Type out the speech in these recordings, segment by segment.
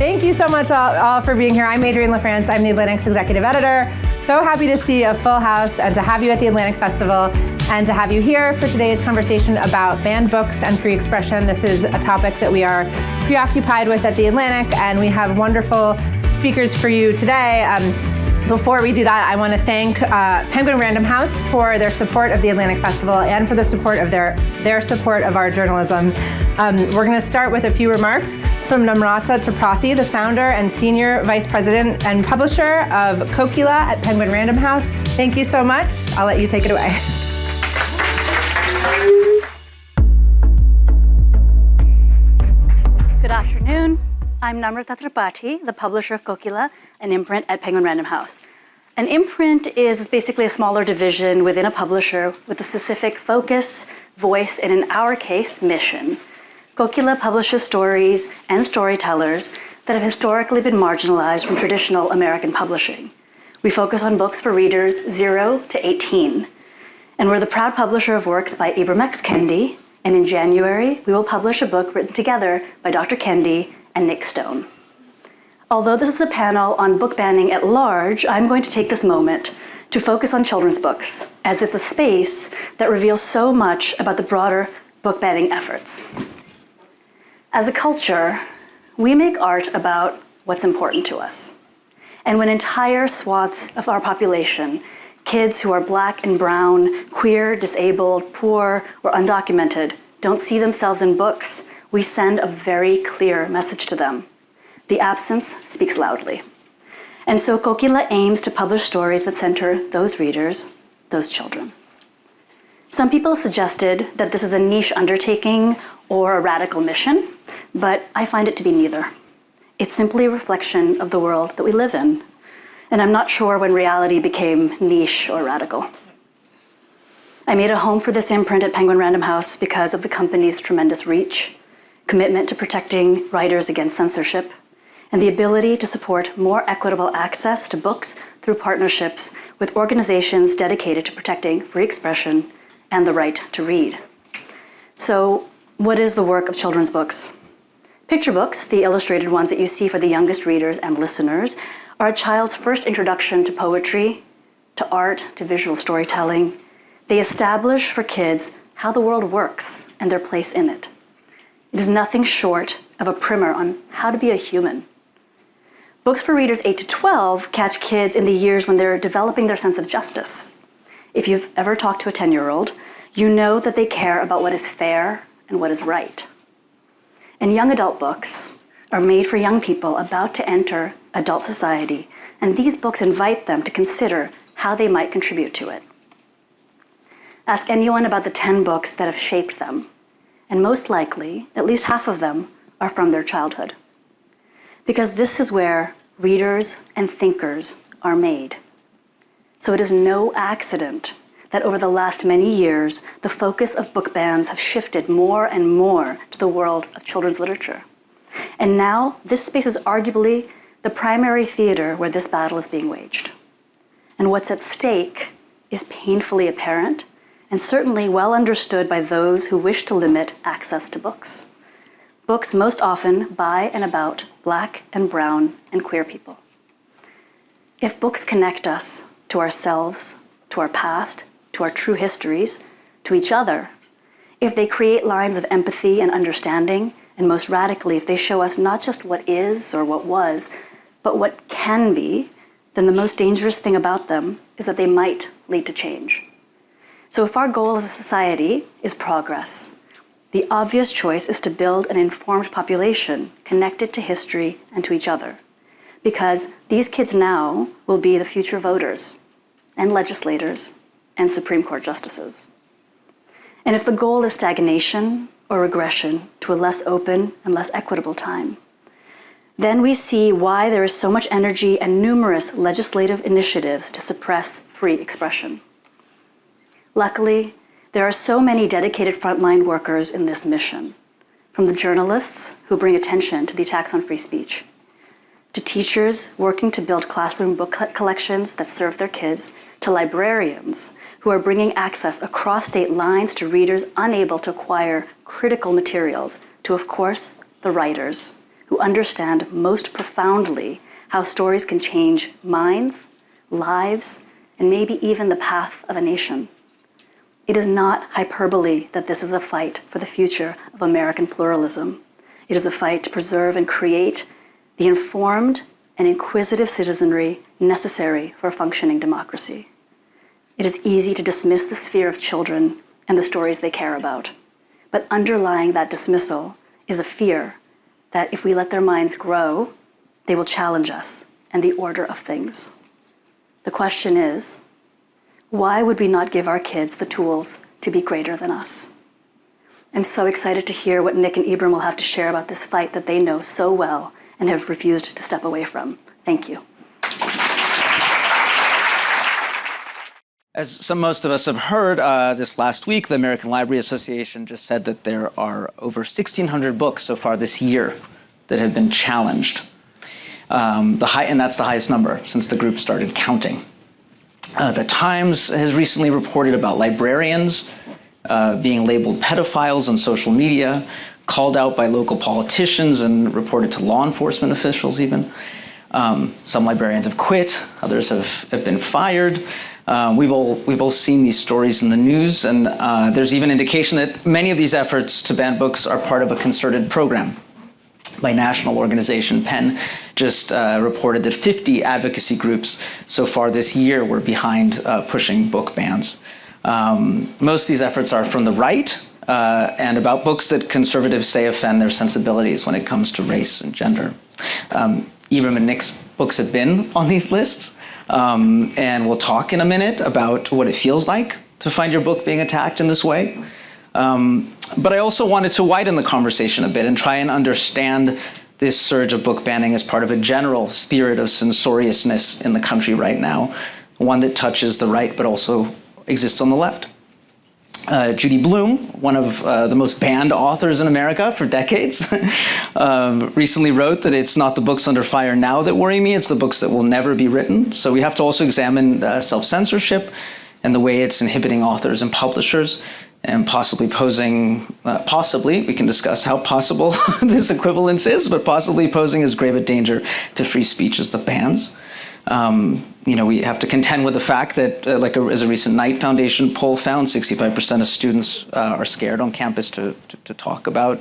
Thank you so much all for being here. I'm Adrienne LaFrance. I'm the Atlantic's executive editor. So happy to see a full house and to have you at the Atlantic Festival and to have you here for today's conversation about banned books and free expression. This is a topic that we are preoccupied with at the Atlantic, and we have wonderful speakers for you today. Before we do that, I want to thank Penguin Random House for their support of the Atlantic Festival and for the support of their support of our journalism. We're going to start with a few remarks from Namrata Tripathi, the founder and senior vice president and publisher of Kokila at Penguin Random House. Thank you so much. I'll let you take it away. Good afternoon. I'm Namrata Tripathi, the publisher of Kokila, an imprint at Penguin Random House. An imprint is basically a smaller division within a publisher with a specific focus, voice, and in our case, mission. Kokila publishes stories and storytellers that have historically been marginalized from traditional American publishing. We focus on books for readers 0 to 18. And we're the proud publisher of works by Ibram X. Kendi, and in January, we will publish a book written together by Dr. Kendi and Nick Stone. Although this is a panel on book banning at large, I'm going to take this moment to focus on children's books, as it's a space that reveals so much about the broader book banning efforts. As a culture, we make art about what's important to us. And when entire swaths of our population, kids who are Black and brown, queer, disabled, poor, or undocumented, don't see themselves in books, we send a very clear message to them. The absence speaks loudly. And so Kokila aims to publish stories that center those readers, those children. Some people have suggested that this is a niche undertaking or a radical mission, but I find it to be neither. It's simply a reflection of the world that we live in. And I'm not sure when reality became niche or radical. I made a home for this imprint at Penguin Random House because of the company's tremendous reach, commitment to protecting writers against censorship, and the ability to support more equitable access to books through partnerships with organizations dedicated to protecting free expression and the right to read. So, what is the work of children's books? Picture books, the illustrated ones that you see for the youngest readers and listeners, are a child's first introduction to poetry, to art, to visual storytelling. They establish for kids how the world works and their place in it. It is nothing short of a primer on how to be a human. Books for readers 8 to 12 catch kids in the years when they're developing their sense of justice. If you've ever talked to a 10-year-old, you know that they care about what is fair and what is right. And young adult books are made for young people about to enter adult society, and these books invite them to consider how they might contribute to it. Ask anyone about the 10 books that have shaped them, and most likely, at least half of them are from their childhood. Because this is where readers and thinkers are made. So it is no accident that over the last many years, the focus of book bans have shifted more and more to the world of children's literature. And now, this space is arguably the primary theater where this battle is being waged. And what's at stake is painfully apparent and certainly well understood by those who wish to limit access to books. Books most often by and about Black and brown and queer people. If books connect us to ourselves, to our past, to our true histories, to each other, if they create lines of empathy and understanding, and most radically, if they show us not just what is or what was, but what can be, then the most dangerous thing about them is that they might lead to change. So if our goal as a society is progress, the obvious choice is to build an informed population connected to history and to each other, because these kids now will be the future voters and legislators and Supreme Court justices. And if the goal is stagnation or regression to a less open and less equitable time, then we see why there is so much energy and numerous legislative initiatives to suppress free expression. Luckily, there are so many dedicated frontline workers in this mission, from the journalists who bring attention to the attacks on free speech, to teachers working to build classroom book collections that serve their kids, to librarians who are bringing access across state lines to readers unable to acquire critical materials, to, of course, the writers who understand most profoundly how stories can change minds, lives, and maybe even the path of a nation. It is not hyperbole that this is a fight for the future of American pluralism. It is a fight to preserve and create the informed and inquisitive citizenry necessary for a functioning democracy. It is easy to dismiss the sphere of children and the stories they care about. But underlying that dismissal is a fear that if we let their minds grow, they will challenge us and the order of things. The question is, why would we not give our kids the tools to be greater than us? I'm so excited to hear what Nick and Ibram will have to share about this fight that they know so well and have refused to step away from. Thank you. As most of us have heard, this last week, the American Library Association just said that there are over 1,600 books so far this year that have been challenged. And that's the highest number since the group started counting. The Times has recently reported about librarians being labeled pedophiles on social media, called out by local politicians and reported to law enforcement officials even. Some librarians have quit, others have been fired. We've all seen these stories in the news, and there's even indication that many of these efforts to ban books are part of a concerted program by national organization. PEN just reported that 50 advocacy groups so far this year were behind pushing book bans. Most of these efforts are from the right and about books that conservatives say offend their sensibilities when it comes to race and gender. Ibram and Nick's books have been on these lists, and we'll talk in a minute about what it feels like to find your book being attacked in this way. But I also wanted to widen the conversation a bit and try and understand this surge of book banning as part of a general spirit of censoriousness in the country right now, one that touches the right but also exists on the left. Judy Blume, one of the most banned authors in America for decades, recently wrote that it's not the books under fire now that worry me, it's the books that will never be written. So we have to also examine self-censorship and the way it's inhibiting authors and publishers, and possibly posing, we can discuss how possible this equivalence is, but possibly posing as grave a danger to free speech as the bans. We have to contend with the fact that, as a recent Knight Foundation poll found, 65% of students are scared on campus to talk about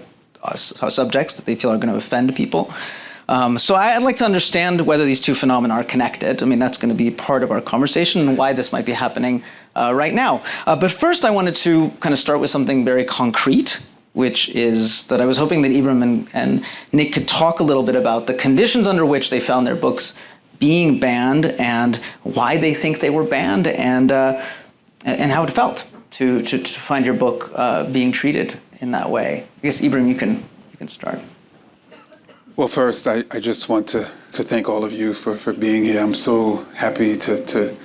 subjects that they feel are going to offend people. So I'd like to understand whether these two phenomena are connected. I mean, that's going to be part of our conversation and why this might be happening right now. But first, I wanted to kind of start with something very concrete, which is that I was hoping that Ibram and Nick could talk a little bit about the conditions under which they found their books being banned and why they think they were banned and how it felt to find your book being treated in that way. I guess, Ibram, you can start. Well, first, I just want to thank all of you for being here. I'm so happy to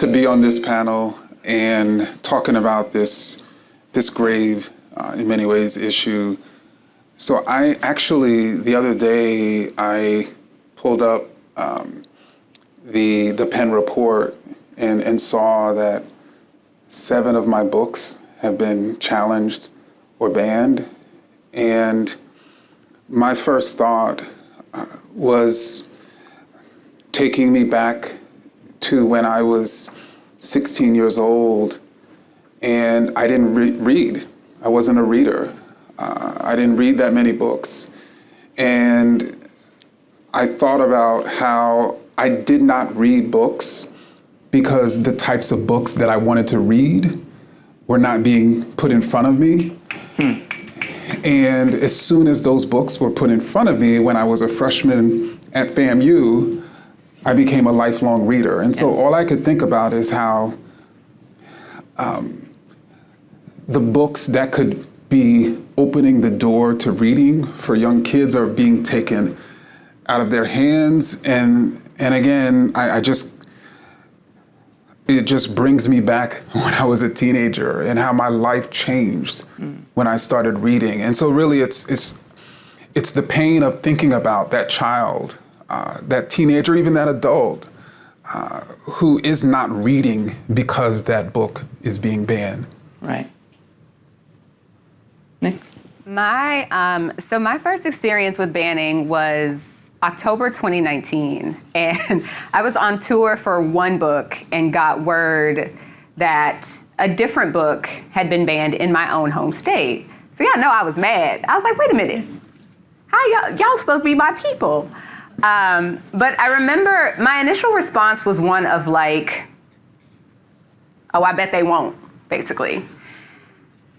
be on this panel and talking about this grave, in many ways, issue. So I actually, the other day, I pulled up the PEN report and saw that 7 of my books have been challenged or banned. And my first thought was taking me back to when I was 16 years old and I didn't read. I wasn't a reader. I didn't read that many books. And I thought about how I did not read books because the types of books that I wanted to read were not being put in front of me. And as soon as those books were put in front of me when I was a freshman at FAMU, I became a lifelong reader. And so all I could think about is how the books that could be opening the door to reading for young kids are being taken out of their hands. And again, it just brings me back when I was a teenager and how my life changed when I started reading. And so really it's the pain of thinking about that child, that teenager, even that adult, who is not reading because that book is being banned. Right. Nick? My first experience with banning was October 2019, and I was on tour for one book and got word that a different book had been banned in my own home state. So I was mad. I was like, wait a minute, how y'all supposed to be my people? But I remember my initial response was one of like, oh, I bet they won't, basically.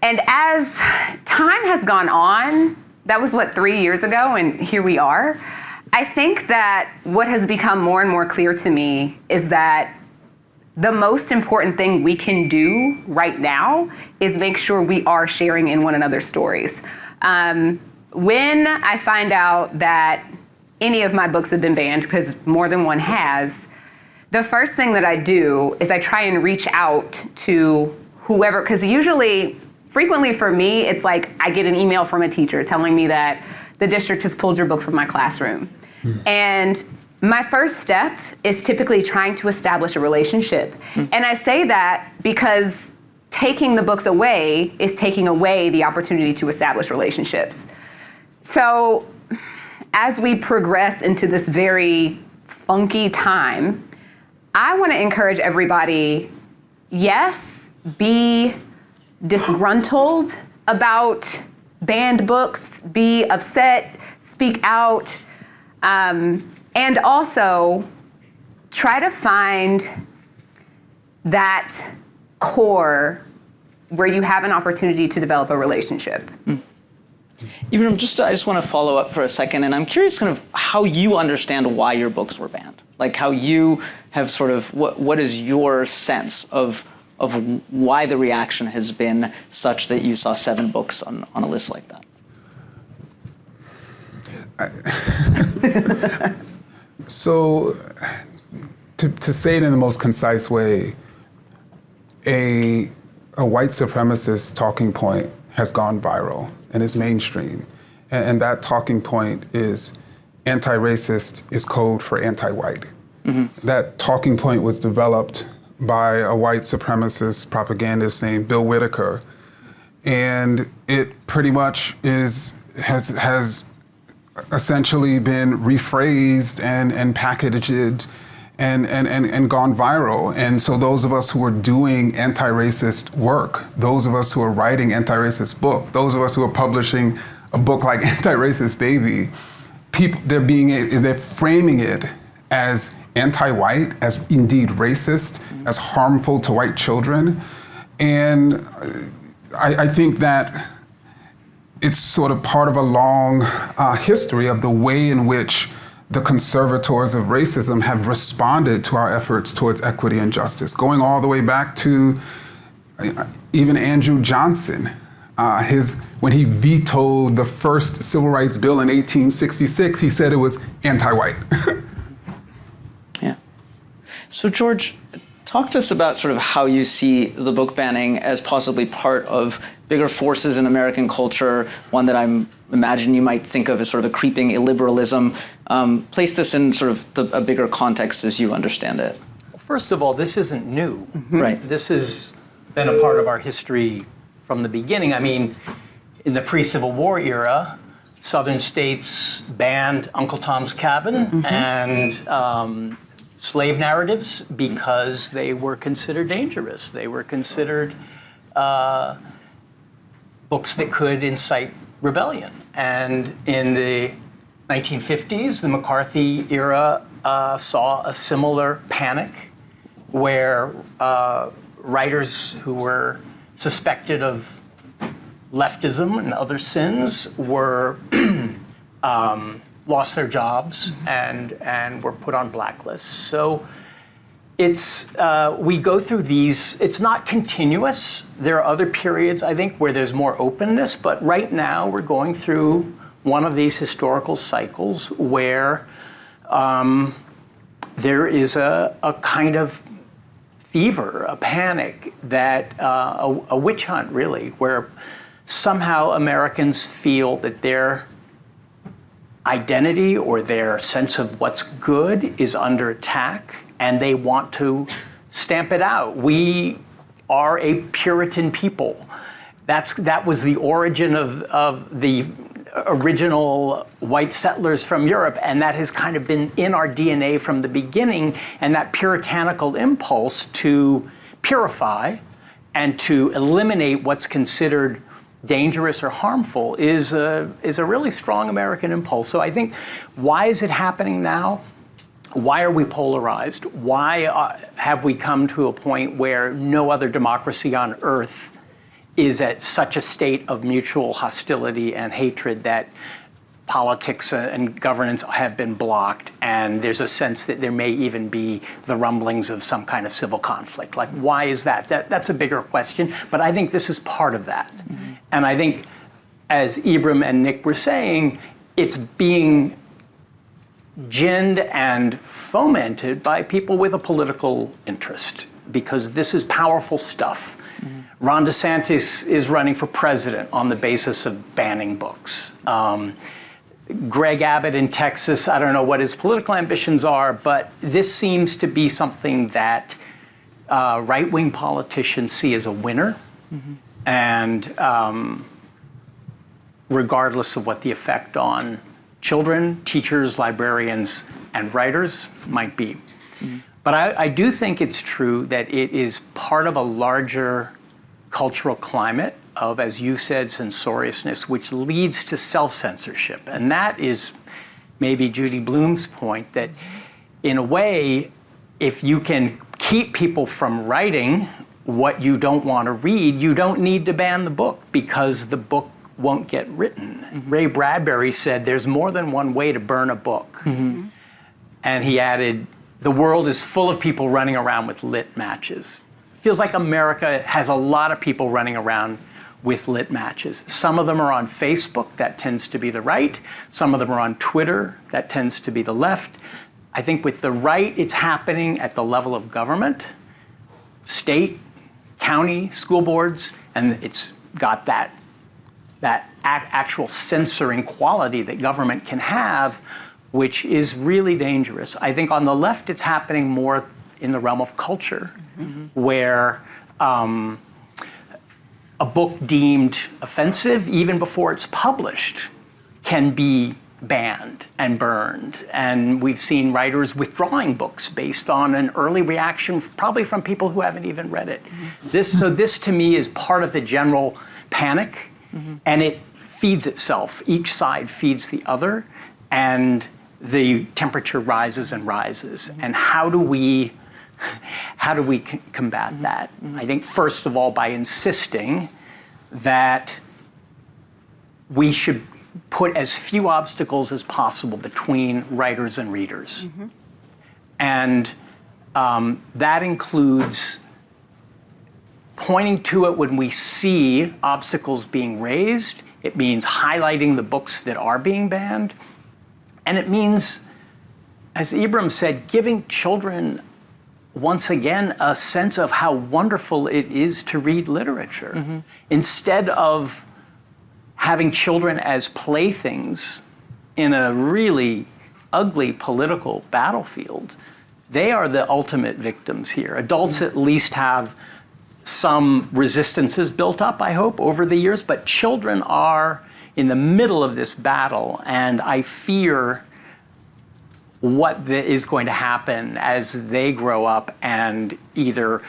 And as time has gone on, that was 3 years ago, and here we are. I think that what has become more and more clear to me is that the most important thing we can do right now is make sure we are sharing in one another's stories. When I find out that any of my books have been banned, because more than one has, the first thing that I do is I try and reach out to whoever, because frequently for me, it's like I get an email from a teacher telling me that the district has pulled your book from my classroom. And my first step is typically trying to establish a relationship. And I say that because taking the books away is taking away the opportunity to establish relationships. So as we progress into this very funky time, I want to encourage everybody, yes, be disgruntled about banned books, be upset, speak out, and also try to find that core where you have an opportunity to develop a relationship. Ibram, I just want to follow up for a second, and I'm curious kind of how you understand why your books were banned. Like how you have sort of, what is your sense of why the reaction has been such that you saw 7 books on a list like that? So, to say it in the most concise way, a white supremacist talking point has gone viral and is mainstream. And that talking point is anti-racist is code for anti-white. That talking point was developed by a white supremacist propagandist named Bill Whitaker. And it pretty much has essentially been rephrased and packaged and gone viral. And so those of us who are doing anti-racist work, those of us who are writing anti-racist book, those of us who are publishing a book like Anti-Racist Baby, they're framing it as anti-white, as indeed racist, as harmful to white children. And I think that it's sort of part of a long history of the way in which the conservators of racism have responded to our efforts towards equity and justice, going all the way back to even Andrew Johnson. When he vetoed the first civil rights bill in 1866, he said it was anti-white. Yeah. So George, talk to us about sort of how you see the book banning as possibly part of bigger forces in American culture, one that I imagine you might think of as sort of a creeping illiberalism. Place this in sort of a bigger context as you understand it. First of all, this isn't new. Right. This has been a part of our history from the beginning. I mean, in the pre-Civil War era, Southern states banned Uncle Tom's Cabin and slave narratives because they were considered dangerous. They were considered books that could incite rebellion. And in the 1950s, the McCarthy era saw a similar panic where writers who were suspected of leftism and other sins were lost their jobs and were put on blacklists. So it's we go through these. It's not continuous. There are other periods, I think, where there's more openness. But right now, we're going through one of these historical cycles where there is a kind of fever, a panic, that a witch hunt, really, where somehow Americans feel that their identity or their sense of what's good is under attack, and they want to stamp it out. We are a Puritan people, that was the origin of the original white settlers from Europe, and that has kind of been in our DNA from the beginning. And that puritanical impulse to purify and to eliminate what's considered dangerous or harmful is a really strong American impulse. So I think, why is it happening now? Why are we polarized? Why have we come to a point where no other democracy on earth is at such a state of mutual hostility and hatred that politics and governance have been blocked, and there's a sense that there may even be the rumblings of some kind of civil conflict? Like, why is that? That's a bigger question, but I think this is part of that. Mm-hmm. And I think, as Ibram and Nick were saying, it's being ginned and fomented by people with a political interest, because this is powerful stuff. Mm-hmm. Ron DeSantis is running for president on the basis of banning books. Greg Abbott in Texas, I don't know what his political ambitions are, but this seems to be something that right-wing politicians see as a winner. Mm-hmm. And regardless of what the effect on children, teachers, librarians, and writers might be. Mm-hmm. But I do think it's true that it is part of a larger cultural climate of, as you said, censoriousness, which leads to self-censorship. And that is maybe Judy Blume's point, that in a way, if you can keep people from writing what you don't want to read, you don't need to ban the book, because the book won't get written. Mm-hmm. Ray Bradbury said there's more than one way to burn a book. Mm-hmm. And he added, the world is full of people running around with lit matches. Feels like America has a lot of people running around with lit matches. Some of them are on Facebook, that tends to be the right. Some of them are on Twitter, that tends to be the left. I think with the right, it's happening at the level of government, state, county, school boards, and it's got that actual censoring quality that government can have, which is really dangerous. I think on the left, it's happening more in the realm of culture, mm-hmm. where a book deemed offensive, even before it's published, can be banned and burned. And we've seen writers withdrawing books based on an early reaction, probably from people who haven't even read it. Mm-hmm. This to me is part of the general panic, mm-hmm. and it feeds itself. Each side feeds the other, and the temperature rises and rises. Mm-hmm. And how do we combat mm-hmm. that? Mm-hmm. I think, first of all, by insisting that we should put as few obstacles as possible between writers and readers. Mm-hmm. And that includes pointing to it when we see obstacles being raised. It means highlighting the books that are being banned. And it means, as Ibram said, giving children, once again, a sense of how wonderful it is to read literature. Mm-hmm. Instead of having children as playthings in a really ugly political battlefield, they are the ultimate victims here. Adults at least have some resistances built up, I hope, over the years, but children are in the middle of this battle, and I fear what is going to happen as they grow up and either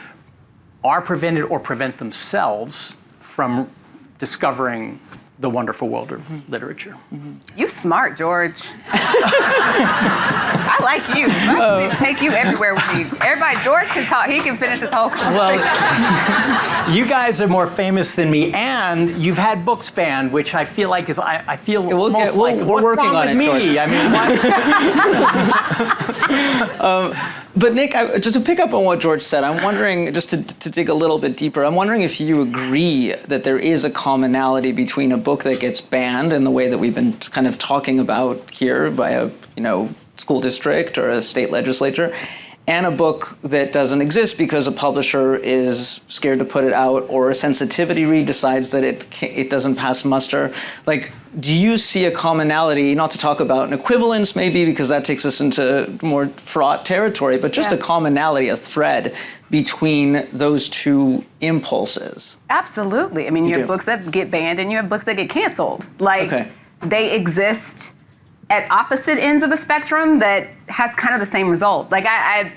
are prevented or prevent themselves from discovering the wonderful world of literature. Mm-hmm. You smart, George. I like you. I can take you everywhere with me. Everybody, George can talk. He can finish this whole conversation. Well, you guys are more famous than me, and you've had books banned, which I feel like is, I feel almost like, we're working on it, George. I mean, why? But Nick, just to pick up on what George said, I'm wondering, just to dig a little bit deeper, I'm wondering if you agree that there is a commonality between a book that gets banned in the way that we've been kind of talking about here by a school district or a state legislature, and a book that doesn't exist because a publisher is scared to put it out, or a sensitivity read decides that it doesn't pass muster. Like, do you see a commonality, not to talk about an equivalence maybe, because that takes us into more fraught territory, but just a commonality, a thread between those two impulses? Absolutely. I mean, you have do. books that get banned and you have books that get canceled. Like, Okay. they exist at opposite ends of a spectrum that has kind of the same result. Like, I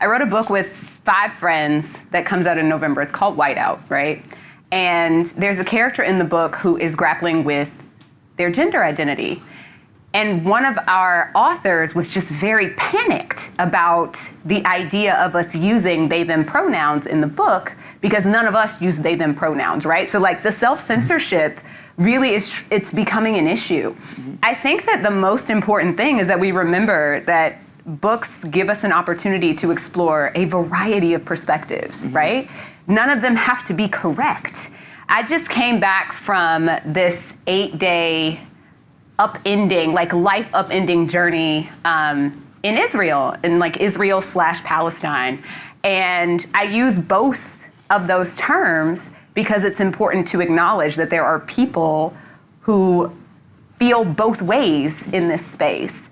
wrote a book with 5 friends that comes out in November. It's called Whiteout, right? And there's a character in the book who is grappling with their gender identity. And one of our authors was just very panicked about the idea of us using they, them pronouns in the book, because none of us use they, them pronouns, right? So like the self-censorship really it's becoming an issue. I think that the most important thing is that we remember that books give us an opportunity to explore a variety of perspectives, right? None of them have to be correct. I just came back from this 8-day upending, like life upending journey in Israel, in like Israel/Palestine. And I use both of those terms because it's important to acknowledge that there are people who feel both ways in this space.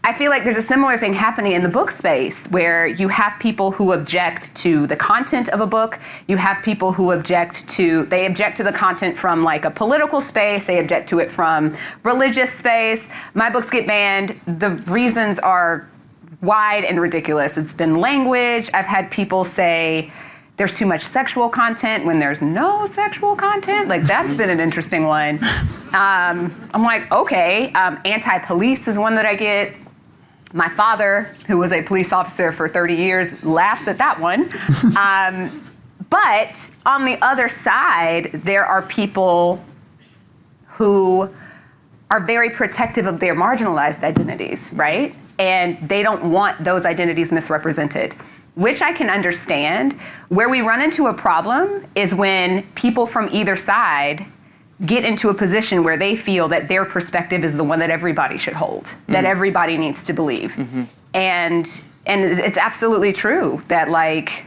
I feel like there's a similar thing happening in the book space, where you have people who object to the content of a book. You have people who object to the content from like a political space. They object to it from religious space. My books get banned. The reasons are wide and ridiculous. It's been language. I've had people say there's too much sexual content when there's no sexual content. Like, that's been an interesting one. I'm like, okay. Anti-police is one that I get. My father, who was a police officer for 30 years, laughs at that one. But on the other side, there are people who are very protective of their marginalized identities, right? And they don't want those identities misrepresented, which I can understand. Where we run into a problem is when people from either side get into a position where they feel that their perspective is the one that everybody should hold, that everybody needs to believe. And it's absolutely true that like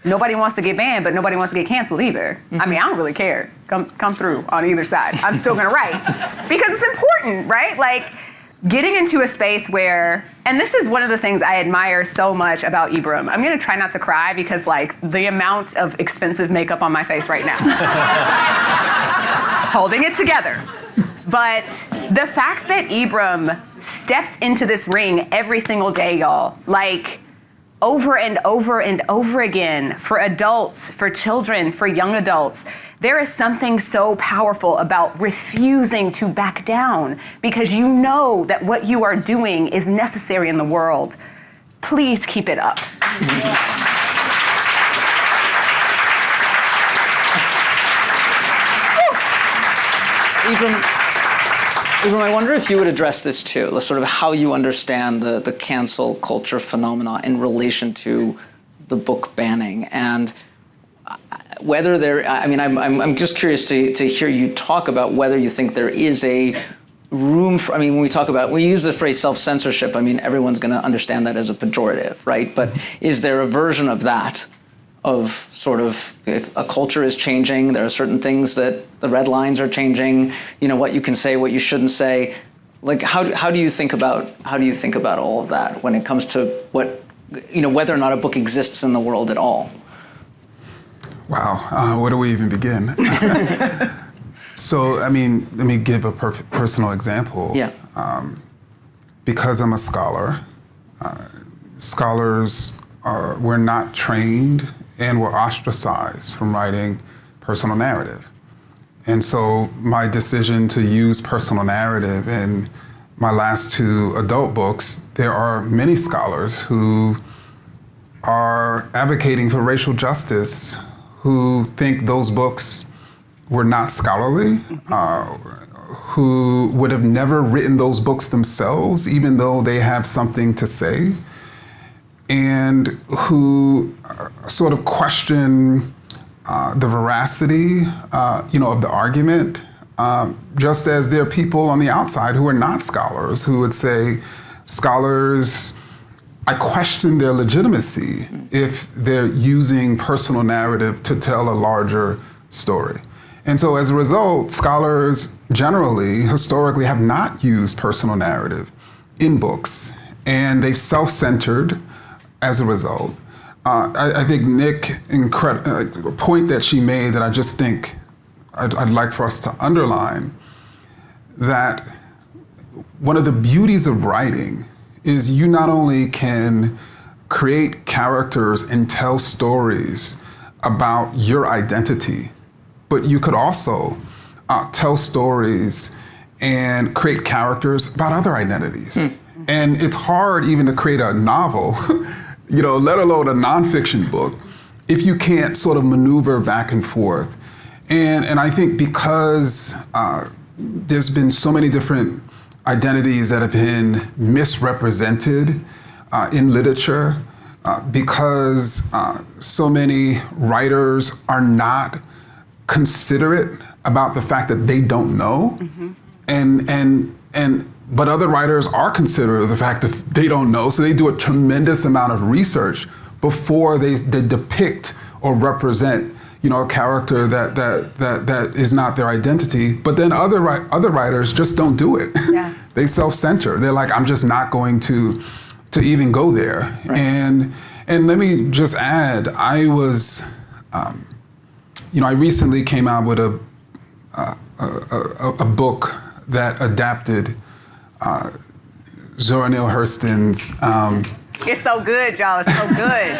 nobody wants to get banned, but nobody wants to get canceled either. I mean, I don't really care. Come through on either side. I'm still gonna write because it's important, right? Like, getting into a space where, and this is one of the things I admire so much about Ibram. I'm gonna try not to cry because like the amount of expensive makeup on my face right now. Holding it together. But the fact that Ibram steps into this ring every single day, y'all, like over and over and over again, for adults, for children, for young adults, there is something so powerful about refusing to back down because you know that what you are doing is necessary in the world. Please keep it up. Ibram, I wonder if you would address this too, sort of how you understand the cancel culture phenomena in relation to the book banning, and whether there, I mean, I'm just curious to hear you talk about whether you think there is a room for, I mean, when we use the phrase self-censorship, I mean, everyone's going to understand that as a pejorative, right? But is there a version of that, of sort of, if a culture is changing, there are certain things that the red lines are changing, you know, what you can say, what you shouldn't say. Like, how do you think about all of that when it comes to what, you know, whether or not a book exists in the world at all? Wow, where do we even begin? So, I mean, let me give a perfect personal example. Yeah. Because I'm a scholar, scholars were not trained and were ostracized from writing personal narrative. And so my decision to use personal narrative in my last 2 adult books, there are many scholars who are advocating for racial justice who think those books were not scholarly, who would have never written those books themselves, even though they have something to say, and who sort of question the veracity, of the argument, just as there are people on the outside who are not scholars who would say scholars I question their legitimacy if they're using personal narrative to tell a larger story. And so as a result, scholars generally, historically, have not used personal narrative in books, and they've self-centered as a result. I think Nick, a point that she made that I just think I'd like for us to underline, that one of the beauties of writing is you not only can create characters and tell stories about your identity, but you could also tell stories and create characters about other identities. And it's hard even to create a novel, let alone a nonfiction book, if you can't sort of maneuver back and forth. And I think because there's been so many different identities that have been misrepresented in literature, because so many writers are not considerate about the fact that they don't know, but other writers are considerate of the fact that they don't know, so they do a tremendous amount of research before they depict or represent, a character that is not their identity. But then other writers just don't do it. Yeah. They self-censor. They're like, I'm just not going to even go there. Right. And let me just add, I was, I recently came out with a book that adapted Zora Neale Hurston's It's so good, y'all. It's so good.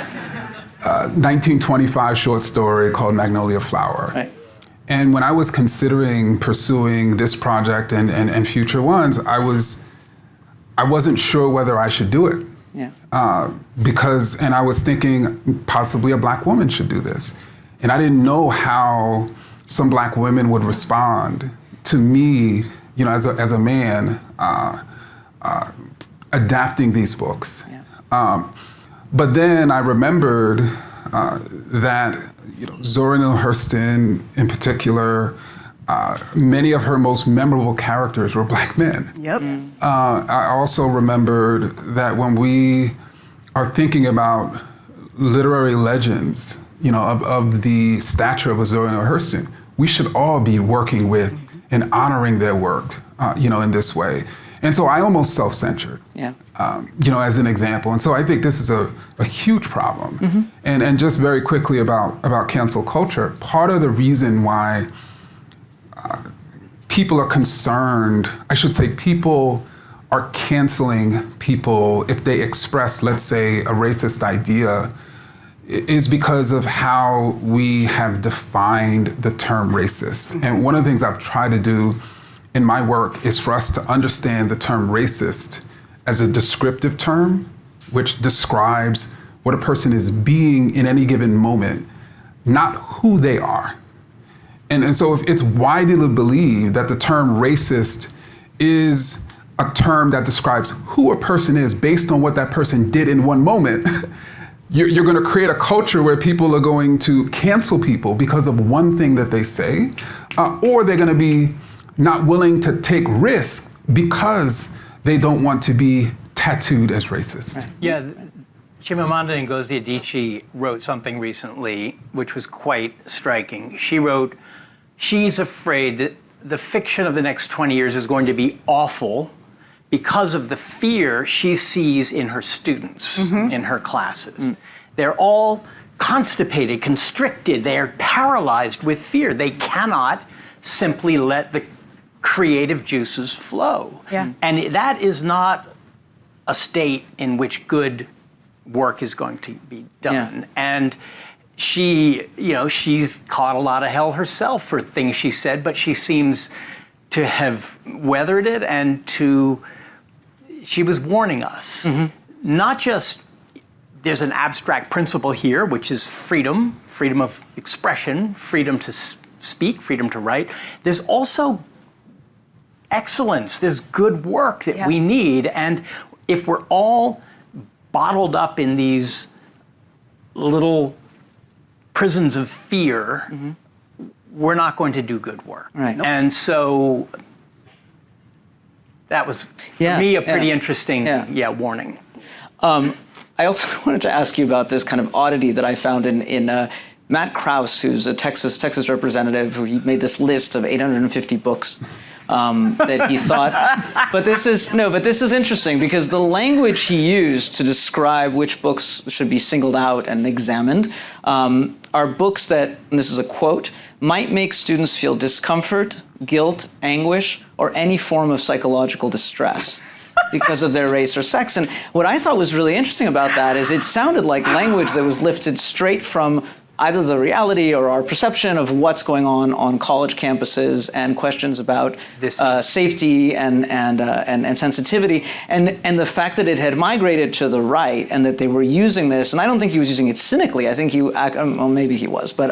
1925 short story called Magnolia Flower. Right. And when I was considering pursuing this project and future ones, I wasn't sure whether I should do it. Yeah. And I was thinking possibly a Black woman should do this. And I didn't know how some Black women would respond to me, as a man, adapting these books. Yeah. But then I remembered that Zora Neale Hurston, in particular, many of her most memorable characters were Black men. Yep. I also remembered that when we are thinking about literary legends, of the stature of Zora Neale Hurston, we should all be working with and honoring their work, in this way. And so I almost self-censored, Yeah. As an example. And so I think this is a huge problem. And just very quickly about cancel culture, part of the reason why people are concerned, I should say people are canceling people if they express, let's say, a racist idea, is because of how we have defined the term racist. And one of the things I've tried to do in my work is for us to understand the term racist as a descriptive term, which describes what a person is being in any given moment, not who they are. And so if it's widely believed that the term racist is a term that describes who a person is based on what that person did in one moment, you're going to create a culture where people are going to cancel people because of one thing that they say, or they're going to be not willing to take risks because they don't want to be tattooed as racist. Yeah, Chimamanda Ngozi Adichie wrote something recently which was quite striking. She wrote, she's afraid that the fiction of the next 20 years is going to be awful because of the fear she sees in her students, in her classes. They're all constipated, constricted, they're paralyzed with fear. They cannot simply let the creative juices flow. Yeah. And that is not a state in which good work is going to be done. Yeah. And she, she's caught a lot of hell herself for things she said, but she seems to have weathered it and she was warning us. Not just, there's an abstract principle here, which is freedom of expression, freedom to speak, freedom to write. There's also excellence, there's good work that we need. And if we're all bottled up in these little prisons of fear, we're not going to do good work. Right. And so that was, for me, a pretty interesting warning. I also wanted to ask you about this kind of oddity that I found in Matt Krause, who's a Texas representative, who he made this list of 850 books that he thought. But this is interesting because the language he used to describe which books should be singled out and examined are books that, and this is a quote, might make students feel discomfort, guilt, anguish, or any form of psychological distress because of their race or sex. And what I thought was really interesting about that is it sounded like language that was lifted straight from either the reality or our perception of what's going on college campuses and questions about safety and sensitivity, and the fact that it had migrated to the right and that they were using this. And I don't think he was using it cynically. I think well, maybe he was, but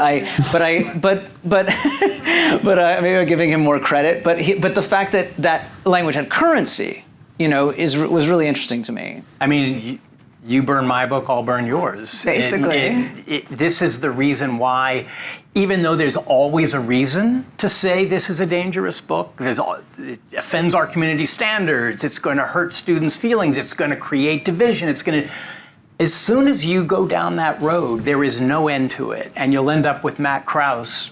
maybe I'm giving him more credit. But the fact that that language had currency, was really interesting to me. I mean, you burn my book, I'll burn yours. Basically. This is the reason why, even though there's always a reason to say this is a dangerous book, it offends our community standards, it's going to hurt students' feelings, it's going to create division, as soon as you go down that road, there is no end to it. And you'll end up with Matt Krause,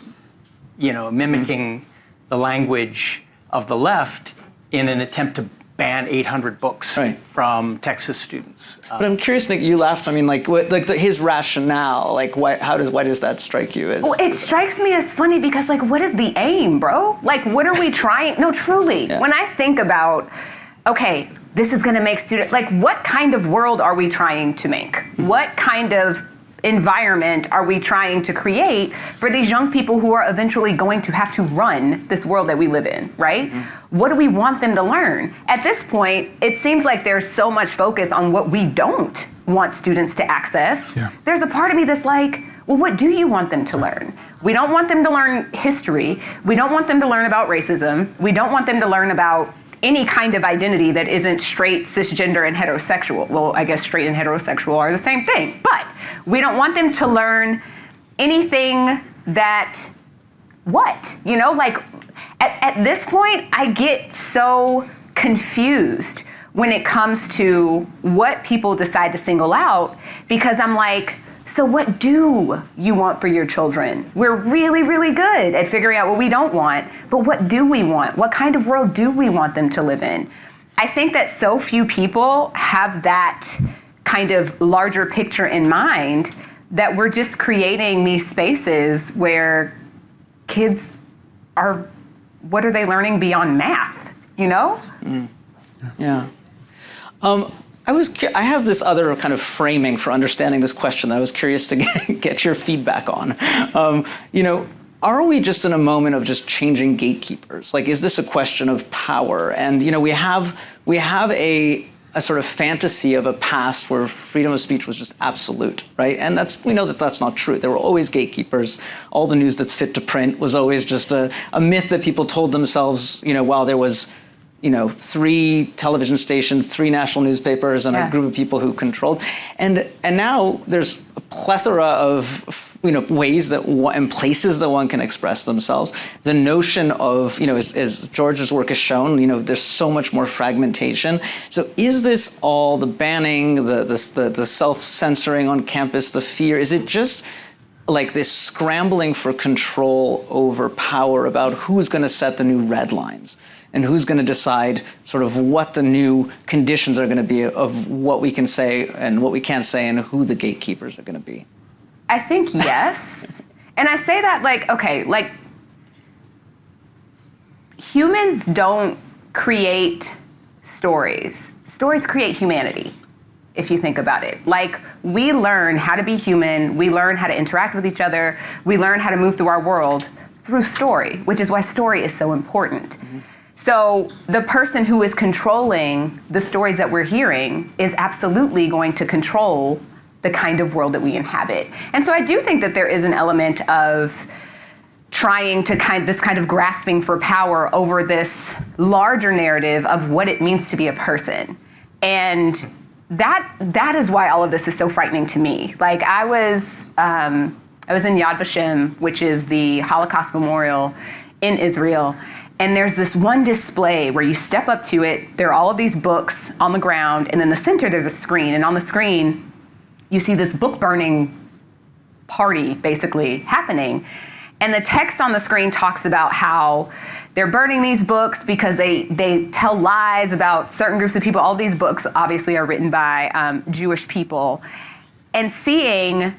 mimicking the language of the left in an attempt to ban 800 books from Texas students. But I'm curious, Nick, you laughed. I mean, his rationale, why does that strike you as? Well, it strikes me as funny because, what is the aim, bro? What are we trying? No, truly. Yeah. When I think about, okay, this is going to make students, what kind of world are we trying to make? What kind of environment are we trying to create for these young people who are eventually going to have to run this world that we live in, right? Mm-hmm. What do we want them to learn? At this point, it seems like there's so much focus on what we don't want students to access. Yeah. There's a part of me that's like, well, what do you want them to learn? We don't want them to learn history. We don't want them to learn about racism. We don't want them to learn about any kind of identity that isn't straight, cisgender, and heterosexual. Well, I guess straight and heterosexual are the same thing, but we don't want them to learn anything that, at this point, I get so confused when it comes to what people decide to single out, because I'm like, so what do you want for your children? We're really, really good at figuring out what we don't want, but what do we want? What kind of world do we want them to live in? I think that so few people have that kind of larger picture in mind, that we're just creating these spaces where kids are, what are they learning beyond math, Yeah. I have this other kind of framing for understanding this question that I was curious to get your feedback on. Are we just in a moment of just changing gatekeepers? Is this a question of power? And we have a sort of fantasy of a past where freedom of speech was just absolute, right? And we know that that's not true. There were always gatekeepers. All the news that's fit to print was always just a myth that people told themselves, while there was 3 television stations, 3 national newspapers, and a group of people who controlled. And now there's a plethora of ways and places that one can express themselves. The notion of, as George's work has shown, there's so much more fragmentation. So is this all the banning, the self-censoring on campus, the fear? Is it just this scrambling for control over power about who's going to set the new red lines? And who's going to decide sort of what the new conditions are going to be of what we can say and what we can't say, and who the gatekeepers are going to be? I think yes. And I say that humans don't create stories. Stories create humanity, if you think about it. We learn how to be human, we learn how to interact with each other, we learn how to move through our world through story, which is why story is so important. Mm-hmm. So the person who is controlling the stories that we're hearing is absolutely going to control the kind of world that we inhabit. And so I do think that there is an element of trying to this kind of grasping for power over this larger narrative of what it means to be a person. And that is why all of this is so frightening to me. I was in Yad Vashem, which is the Holocaust memorial in Israel. And there's this one display where you step up to it, there are all of these books on the ground, and in the center there's a screen, and on the screen you see this book burning party basically happening. And the text on the screen talks about how they're burning these books because they tell lies about certain groups of people. All these books obviously are written by Jewish people. And seeing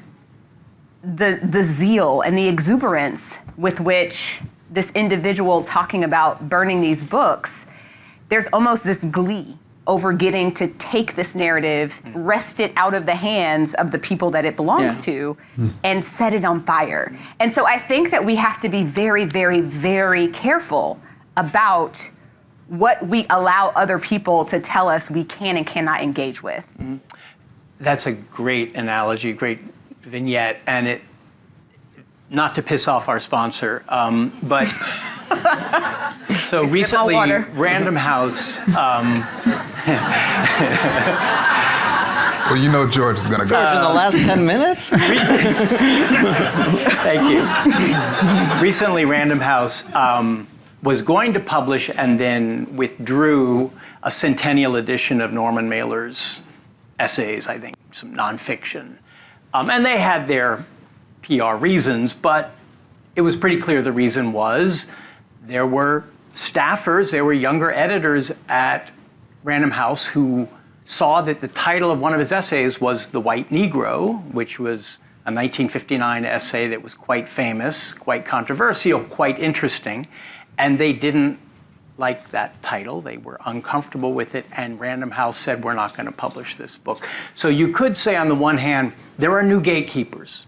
the zeal and the exuberance with which this individual talking about burning these books, there's almost this glee over getting to take this narrative, wrest it out of the hands of the people that it belongs to, and set it on fire. And so I think that we have to be very, very, very careful about what we allow other people to tell us we can and cannot engage with. That's a great analogy, great vignette, and it, not to piss off our sponsor, but so recently, Random House. Well, you know George is going to go. George, in the last 10 minutes? Thank you. Recently, Random House was going to publish and then withdrew a centennial edition of Norman Mailer's essays, I think, some nonfiction. And they had their PR reasons, but it was pretty clear the reason was there were staffers, there were younger editors at Random House who saw that the title of one of his essays was The White Negro, which was a 1959 essay that was quite famous, quite controversial, quite interesting, and they didn't like that title. They were uncomfortable with it, and Random House said, we're not going to publish this book. So you could say, on the one hand, there are new gatekeepers.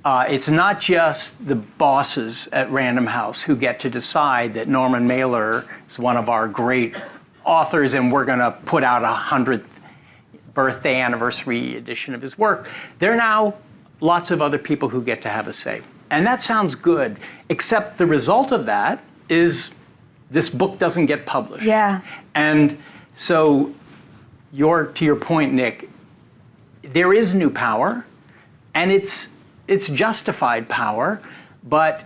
It's not just the bosses at Random House who get to decide that Norman Mailer is one of our great authors and we're going to put out a 100th birthday anniversary edition of his work. There are now lots of other people who get to have a say. And that sounds good, except the result of that is this book doesn't get published. Yeah. And so to your point, Nick, there is new power, and it's justified power, but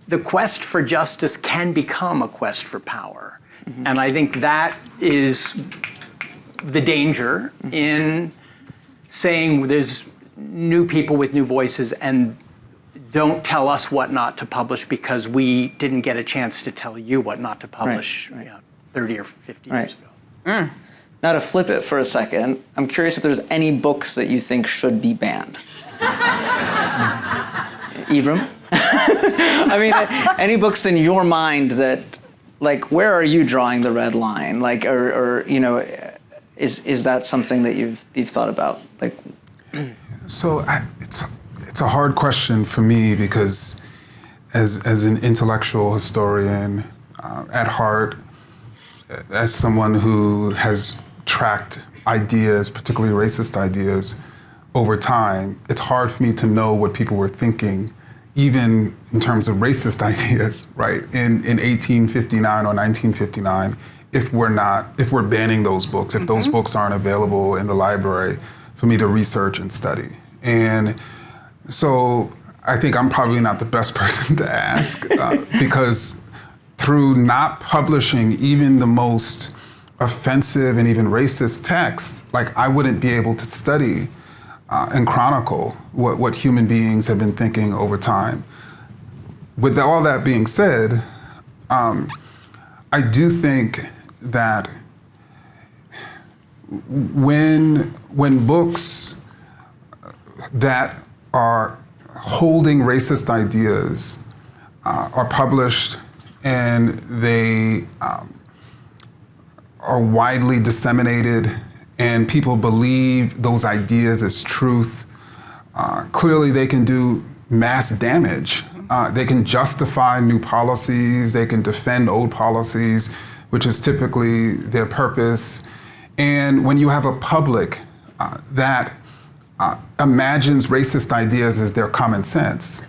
the quest for justice can become a quest for power. And I think that is the danger in saying there's new people with new voices and don't tell us what not to publish because we didn't get a chance to tell you what not to publish 30 or 50 years ago. Now to flip it for a second, I'm curious if there's any books that you think should be banned. Ibram? I mean, any books in your mind that, like, where are you drawing the red line? Like, or you know, is that something that you've thought about? Like, So it's a hard question for me because as an intellectual historian at heart, as someone who has tracked ideas, particularly racist ideas, over time, it's hard for me to know what people were thinking, even in terms of racist ideas, right? In 1859 or 1959, if we're banning those books, if those books aren't available in the library for me to research and study. And so I think I'm probably not the best person to ask because through not publishing even the most offensive and even racist texts, like I wouldn't be able to study and chronicle what human beings have been thinking over time. With all that being said, I do think that when books that are holding racist ideas are published and they are widely disseminated and people believe those ideas as truth, clearly they can do mass damage. They can justify new policies, they can defend old policies, which is typically their purpose. And when you have a public that imagines racist ideas as their common sense,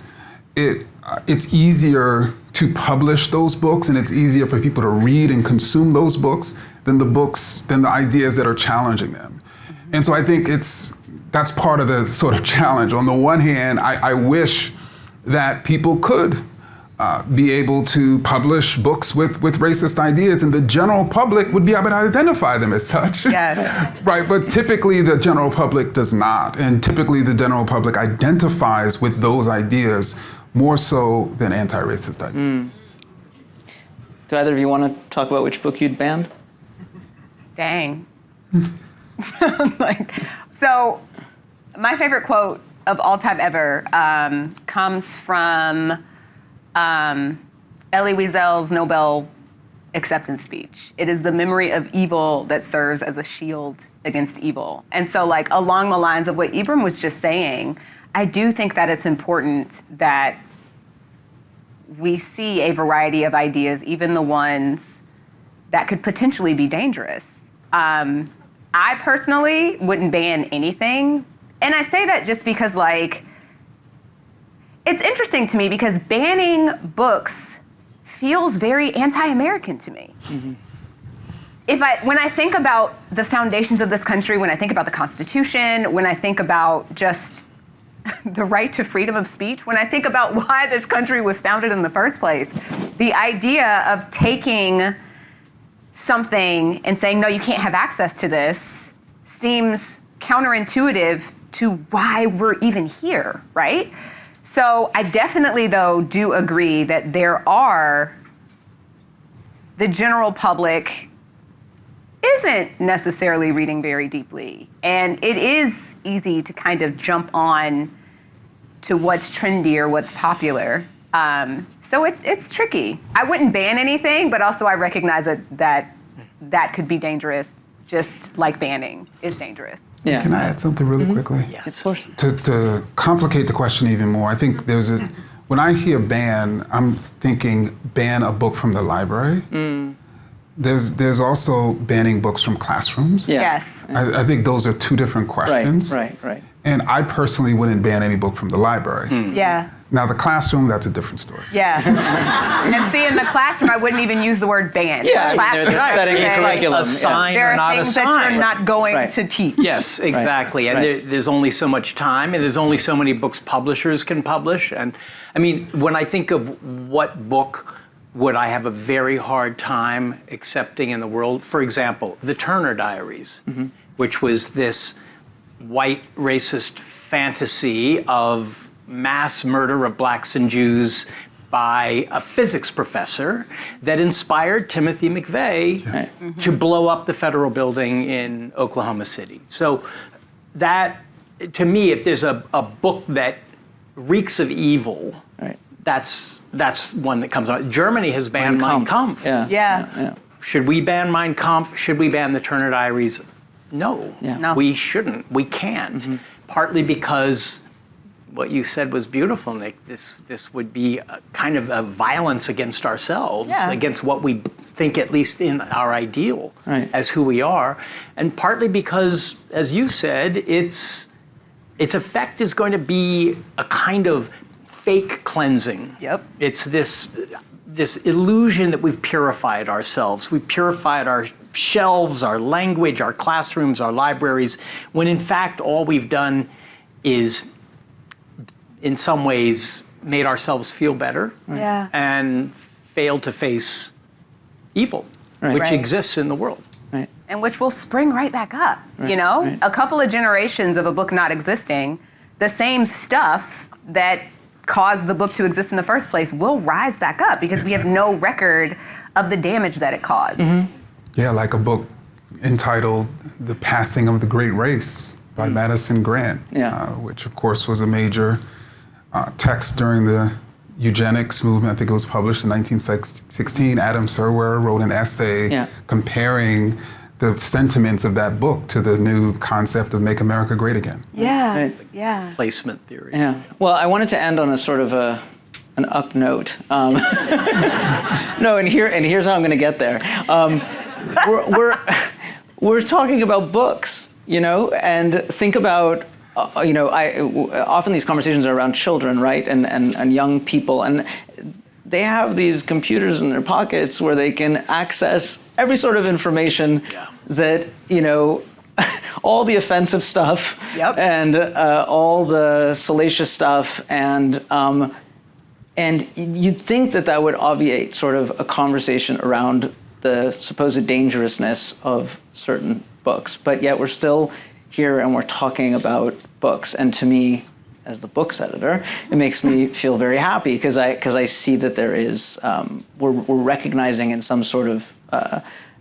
it's easier to publish those books and it's easier for people to read and consume those books than the ideas that are challenging them. And so I think that's part of the sort of challenge. On the one hand, I wish that people could be able to publish books with racist ideas, and the general public would be able to identify them as such. Yes. Right, but typically the general public does not, and typically the general public identifies with those ideas more so than anti-racist ideas. Do either of you want to talk about which book you'd banned? Dang. So my favorite quote of all time ever comes from Elie Wiesel's Nobel acceptance speech. It is the memory of evil that serves as a shield against evil. And so, like, along the lines of what Ibram was just saying, I do think that it's important that we see a variety of ideas, even the ones that could potentially be dangerous. I personally wouldn't ban anything. And I say that just because, like, it's interesting to me because banning books feels very anti-American to me. When I think about the foundations of this country, when I think about the Constitution, when I think about just the right to freedom of speech, when I think about why this country was founded in the first place, the idea of taking something and saying, no, you can't have access to this, seems counterintuitive to why we're even here, right? So I definitely, though, do agree that the general public isn't necessarily reading very deeply. And it is easy to kind of jump on to what's trendy or what's popular. So it's tricky. I wouldn't ban anything, but also I recognize that could be dangerous, just like banning is dangerous. Yeah. Can I add something really quickly? Of course. To complicate the question even more, I think when I hear ban, I'm thinking ban a book from the library. There's also banning books from classrooms. Yeah. Yes. I think those are two different questions. Right. And I personally wouldn't ban any book from the library. Yeah. Now the classroom, that's a different story. Yeah. And see, in the classroom, I wouldn't even use the word ban. Yeah, Classroom, they're setting the okay? curriculum. A sign There or are not a things that sign. you're not going Right. to teach. Yes, exactly. And Right. there's only so much time, and there's only so many books publishers can publish. And I mean, when I think of what book would I have a very hard time accepting in the world, for example, The Turner Diaries, which was this white racist fantasy of mass murder of blacks and Jews by a physics professor that inspired Timothy McVeigh to blow up the federal building in Oklahoma City. So that, to me, if there's a book that reeks of evil, Right. that's one that comes out. Germany has banned Mein Kampf. Yeah. Should we ban Mein Kampf? Should we ban the Turner Diaries? No, No. we shouldn't. We can't. Partly because what you said was beautiful, Nick. This would be a kind of a violence against ourselves, Yeah. against what we think, at least in our ideal, Right. as who we are, and partly because, as you said, its effect is going to be a kind of fake cleansing. Yep. It's this illusion that we've purified ourselves. We've purified our shelves, our language, our classrooms, our libraries, when in fact all we've done is, in some ways, made ourselves feel better Yeah. and failed to face evil, Right. which Right. exists in the world. Right. And which will spring right back up, you know? right. A couple of generations of a book not existing, the same stuff that caused the book to exist in the first place will rise back up because we have no record of the damage that it caused. Yeah, like a book entitled The Passing of the Great Race by Madison Grant, Yeah. which of course was a major text during the eugenics movement. I think it was published in 1916. Adam Serwer wrote an essay Yeah. comparing the sentiments of that book to the new concept of Make America Great Again. Yeah, Right. yeah. Placement theory. Yeah. Well, I wanted to end on a sort of an up note. No, and here's how I'm going to get there. We're talking about books, you know, and think about, often these conversations are around children, right, and young people, and they have these computers in their pockets where they can access every sort of information that, all the offensive stuff Yep. and all the salacious stuff, and And you'd think that that would obviate sort of a conversation around the supposed dangerousness of certain books, but yet we're still here and we're talking about books. And to me, as the books editor, it makes me feel very happy because I see that there is we're recognizing in some sort of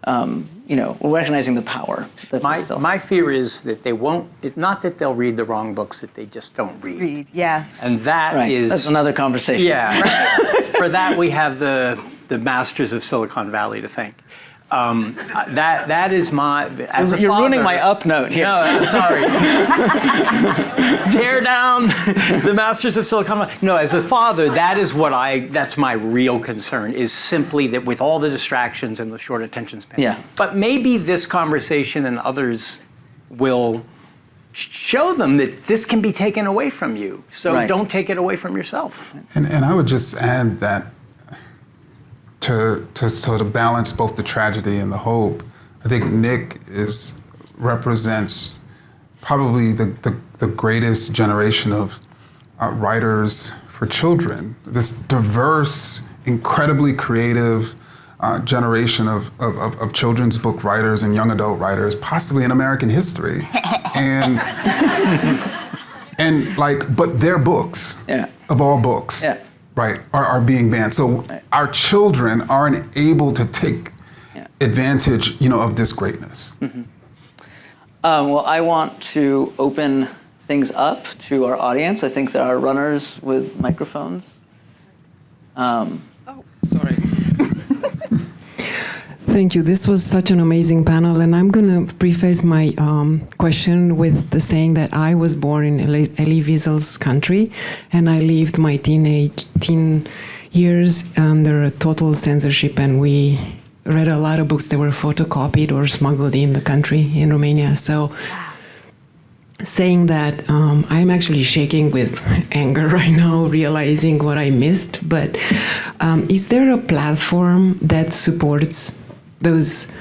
we're recognizing the power that they still. My fear is that they won't. It's not that they'll read the wrong books; that they just don't read. Yeah. And that is That's another conversation. Yeah. For that, we have the masters of Silicon Valley to thank. That is my. As a You're father, ruining my up note here. No, I'm sorry. Tear down the masters of Silicon Valley. No, as a father, that's my real concern, is simply that with all the distractions and the short attention span. Yeah. But maybe this conversation and others will show them that this can be taken away from you. So don't take it away from yourself. And I would just add that to sort of balance both the tragedy and the hope, I think Nick represents probably the greatest generation of writers for children. This diverse, incredibly creative generation of children's book writers and young adult writers, possibly in American history. But their books, of all books, right, are being banned. So our children aren't able to take advantage, of this greatness. Mm-hmm. Well, I want to open things up to our audience. I think there are runners with microphones. Sorry. Thank you. This was such an amazing panel, and I'm going to preface my question with the saying that I was born in Elie Wiesel's country, and I lived my teen years under total censorship, and we read a lot of books that were photocopied or smuggled in the country in Romania. So saying that, I'm actually shaking with anger right now, realizing what I missed. But is there a platform that supports those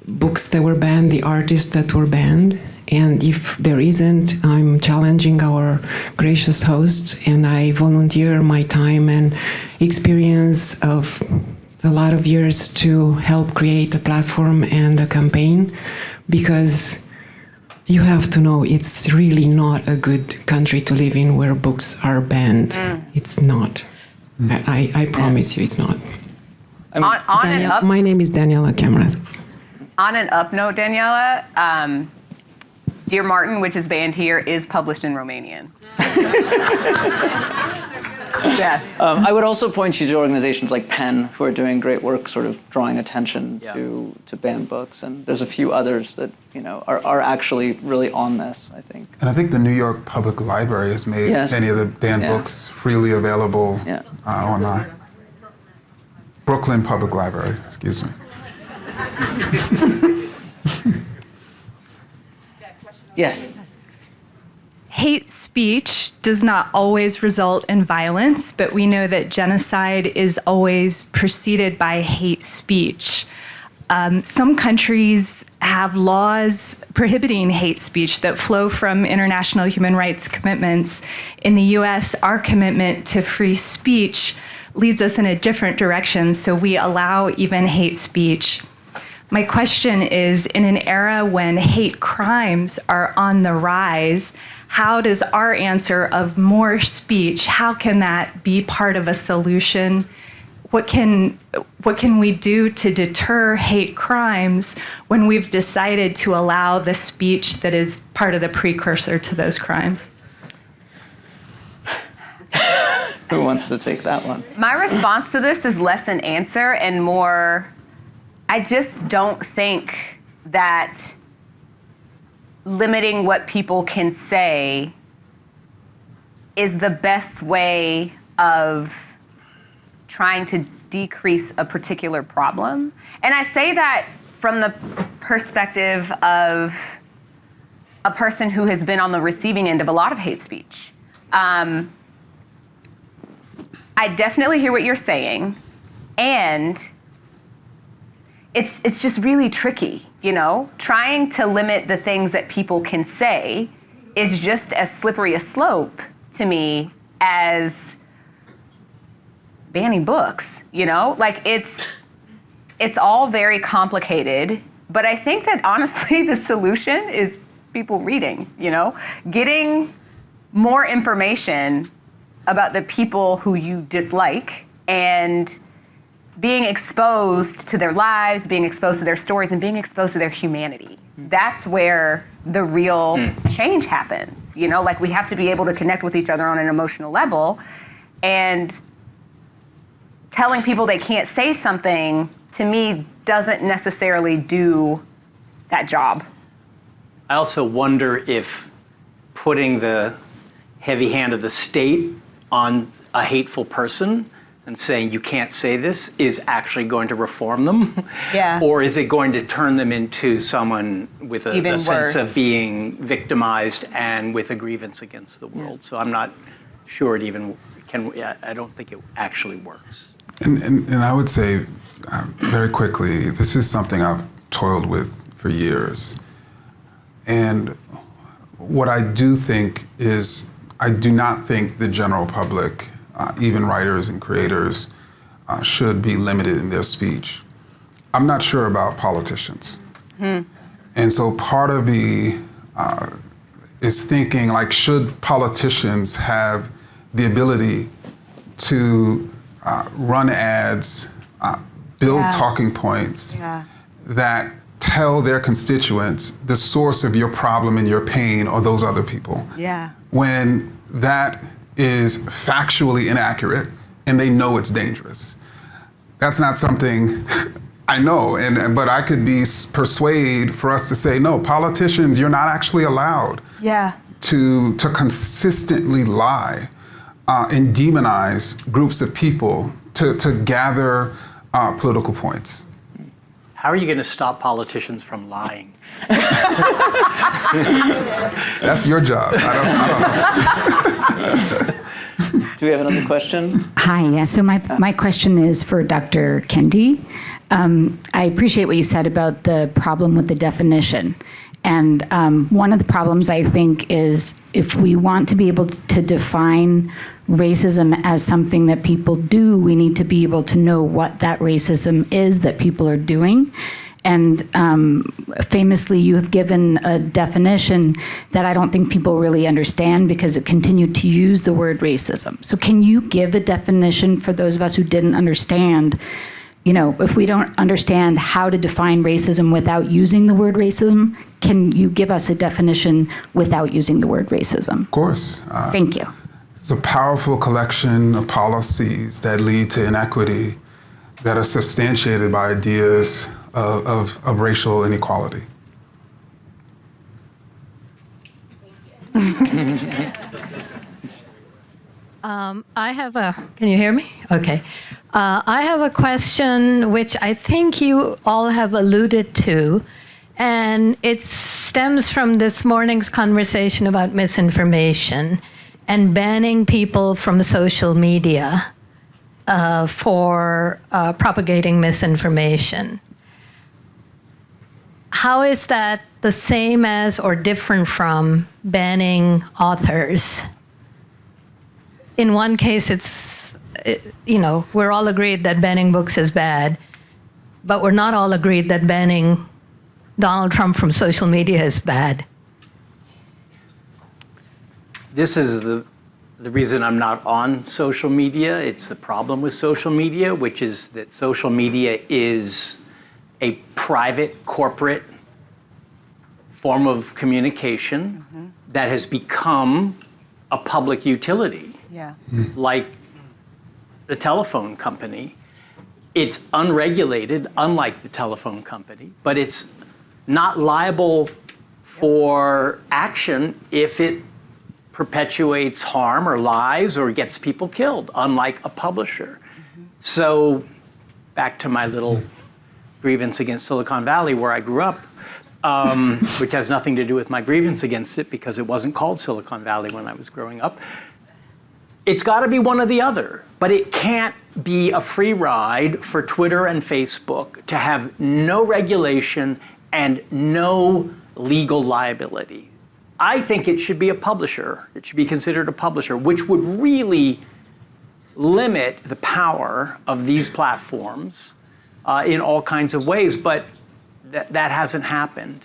books that were banned, the artists that were banned? And if there isn't, I'm challenging our gracious hosts, and I volunteer my time and experience of a lot of years to help create a platform and a campaign, because you have to know it's really not a good country to live in where books are banned. It's not. I promise you it's not. My name is Daniela Kamrath. On an up note, Daniela, Dear Martin, which is banned here, is published in Romanian. Yes. I would also point you to organizations like PEN, who are doing great work sort of drawing attention to banned books. And there's a few others that are actually really on this, I think. And I think the New York Public Library has made many of the banned books freely available online. Brooklyn Public Library, excuse me. Yes. Hate speech does not always result in violence, but we know that genocide is always preceded by hate speech. Some countries have laws prohibiting hate speech that flow from international human rights commitments. In the US, our commitment to free speech leads us in a different direction, so we allow even hate speech. My question is, in an era when hate crimes are on the rise, how does our answer of more speech, how can that be part of a solution? What can we do to deter hate crimes when we've decided to allow the speech that is part of the precursor to those crimes? Who wants to take that one? My response to this is less an answer and more, I just don't think that limiting what people can say is the best way of trying to decrease a particular problem. And I say that from the perspective of a person who has been on the receiving end of a lot of hate speech. I definitely hear what you're saying, and it's just really tricky, Trying to limit the things that people can say is just as slippery a slope to me as banning books, you know? Like it's all very complicated, but I think that honestly the solution is people reading, you know? Getting more information about the people who you dislike and being exposed to their lives, being exposed to their stories, and being exposed to their humanity. That's where the real change happens. You know, like we have to be able to connect with each other on an emotional level, and telling people they can't say something, to me, doesn't necessarily do that job. I also wonder if putting the heavy hand of the state on a hateful person and saying you can't say this is actually going to reform them? Yeah. Or is it going to turn them into someone with a sense worse. of being victimized and with a grievance against the world? So I'm not sure it even can, I don't think it actually works. And I would say very quickly, this is something I've toiled with for years. And what I do think is, I do not think the general public, even writers and creators, should be limited in their speech. I'm not sure about politicians. And so part of me is thinking, like, should politicians have the ability to run ads, build talking points that tell their constituents the source of your problem and your pain are those other people? Yeah. When that is factually inaccurate and they know it's dangerous. That's not something I know, but I could be persuaded for us to say, no, politicians, you're not actually allowed to consistently lie and demonize groups of people to gather political points. How are you going to stop politicians from lying? That's your job. I don't know. Do we have another question? Hi, yeah, so my question is for Dr. Kendi. I appreciate what you said about the problem with the definition. And one of the problems, I think, is if we want to be able to define racism as something that people do, we need to be able to know what that racism is that people are doing. And famously, you have given a definition that I don't think people really understand because it continued to use the word racism. So can you give a definition for those of us who didn't understand? You know, if we don't understand how to define racism without using the word racism, can you give us a definition without using the word racism? Of course. Thank you. It's a powerful collection of policies that lead to inequity that are substantiated by ideas of racial inequality. Can you hear me? Okay. I have a question which I think you all have alluded to, and it stems from this morning's conversation about misinformation and banning people from social media for propagating misinformation. How is that the same as or different from banning authors? In one case, we're all agreed that banning books is bad, but we're not all agreed that banning Donald Trump from social media is bad. This is the reason I'm not on social media. It's the problem with social media, which is that social media is a private, corporate form of communication that has become a public utility. Yeah. Like the telephone company. It's unregulated, unlike the telephone company, but it's not liable for action if it perpetuates harm or lies or gets people killed, unlike a publisher. So back to my little grievance against Silicon Valley where I grew up, which has nothing to do with my grievance against it because it wasn't called Silicon Valley when I was growing up. It's got to be one or the other, but it can't be a free ride for Twitter and Facebook to have no regulation and no legal liability. I think it should be a publisher. It should be considered a publisher, which would really limit the power of these platforms in all kinds of ways, but that hasn't happened.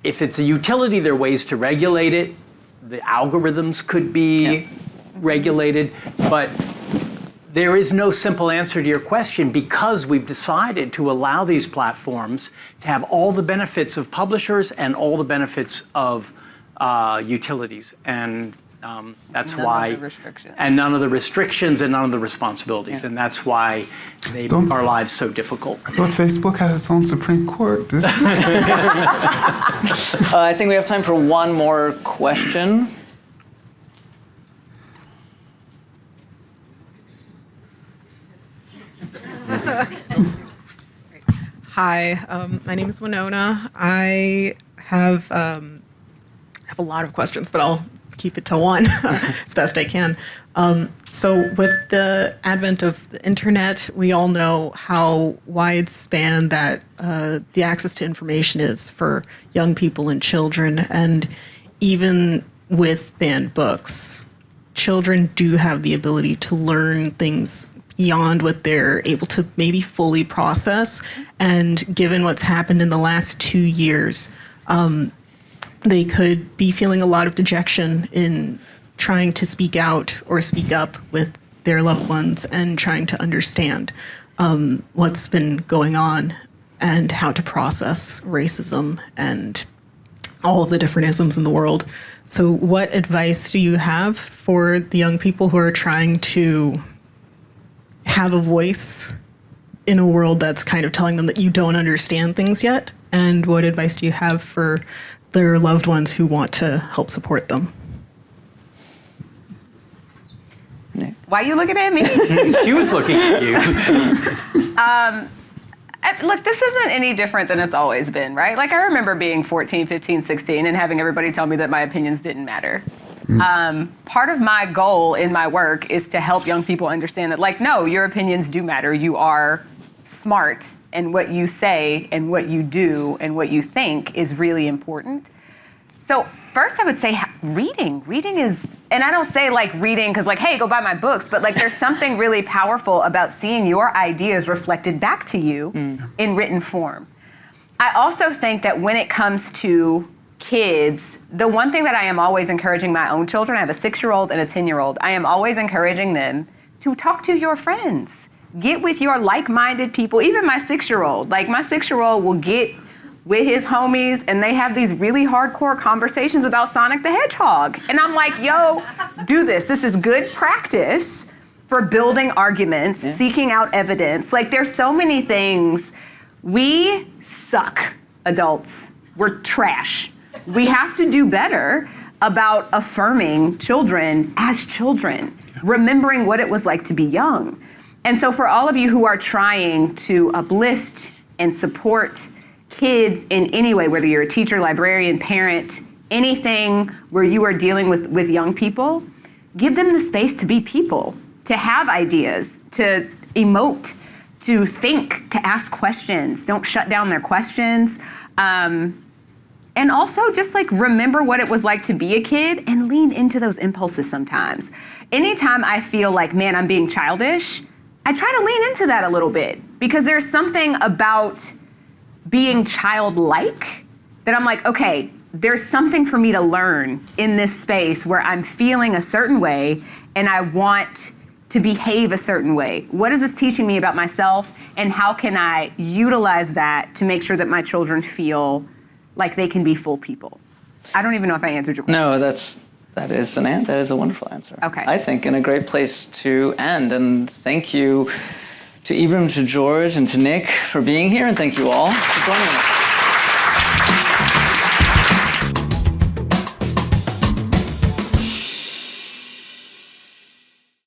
If it's a utility, there are ways to regulate it. The algorithms could be regulated, but there is no simple answer to your question because we've decided to allow these platforms to have all the benefits of publishers and all the benefits of utilities. And that's why, None of the restrictions. and none of the restrictions and none of the responsibilities. And that's why they make our lives so difficult. But Facebook has its own Supreme Court. I think we have time for one more question. Hi, my name is Winona. I have a lot of questions, but I'll keep it to one as best I can. So with the advent of the internet, we all know how widespan that the access to information is for young people and children. And even with banned books, children do have the ability to learn things beyond what they're able to maybe fully process. And given what's happened in the last 2 years, they could be feeling a lot of dejection in trying to speak out or speak up with their loved ones and trying to understand what's been going on and how to process racism and all of the different isms in the world. So what advice do you have for the young people who are trying to have a voice in a world that's kind of telling them that you don't understand things yet? And what advice do you have for their loved ones who want to help support them? Why are you looking at me? She was looking at you. Look, this isn't any different than it's always been, right? Like, I remember being 14, 15, 16 and having everybody tell me that my opinions didn't matter. Part of my goal in my work is to help young people understand that, like, no, your opinions do matter. You are smart, and what you say and what you do and what you think is really important. So first I would say reading. Reading is, and I don't say like reading because like, hey, go buy my books, but like there's something really powerful about seeing your ideas reflected back to you in written form. I also think that when it comes to kids, the one thing that I am always encouraging my own children, I have a 6-year-old and a 10-year-old, I am always encouraging them to talk to your friends. Get with your like-minded people. Even my 6-year-old, like my 6-year-old will get with his homies and they have these really hardcore conversations about Sonic the Hedgehog. And I'm like, yo, do this. This is good practice for building arguments, seeking out evidence. Like there's so many things. We suck, adults. We're trash. We have to do better about affirming children as children, remembering what it was like to be young. And so for all of you who are trying to uplift and support kids in any way, whether you're a teacher, librarian, parent, anything where you are dealing with young people, give them the space to be people, to have ideas, to emote, to think, to ask questions. Don't shut down their questions. And also just like remember what it was like to be a kid and lean into those impulses sometimes. Anytime I feel like, man, I'm being childish, I try to lean into that a little bit because there's something about being childlike that I'm like, okay, there's something for me to learn in this space where I'm feeling a certain way and I want to behave a certain way. What is this teaching me about myself and how can I utilize that to make sure that my children feel like they can be full people? I don't even know if I answered your question. No, that is a wonderful answer. Okay. I think, and a great place to end. And thank you to Ibram, to George, and to Nick for being here, and thank you all for joining us.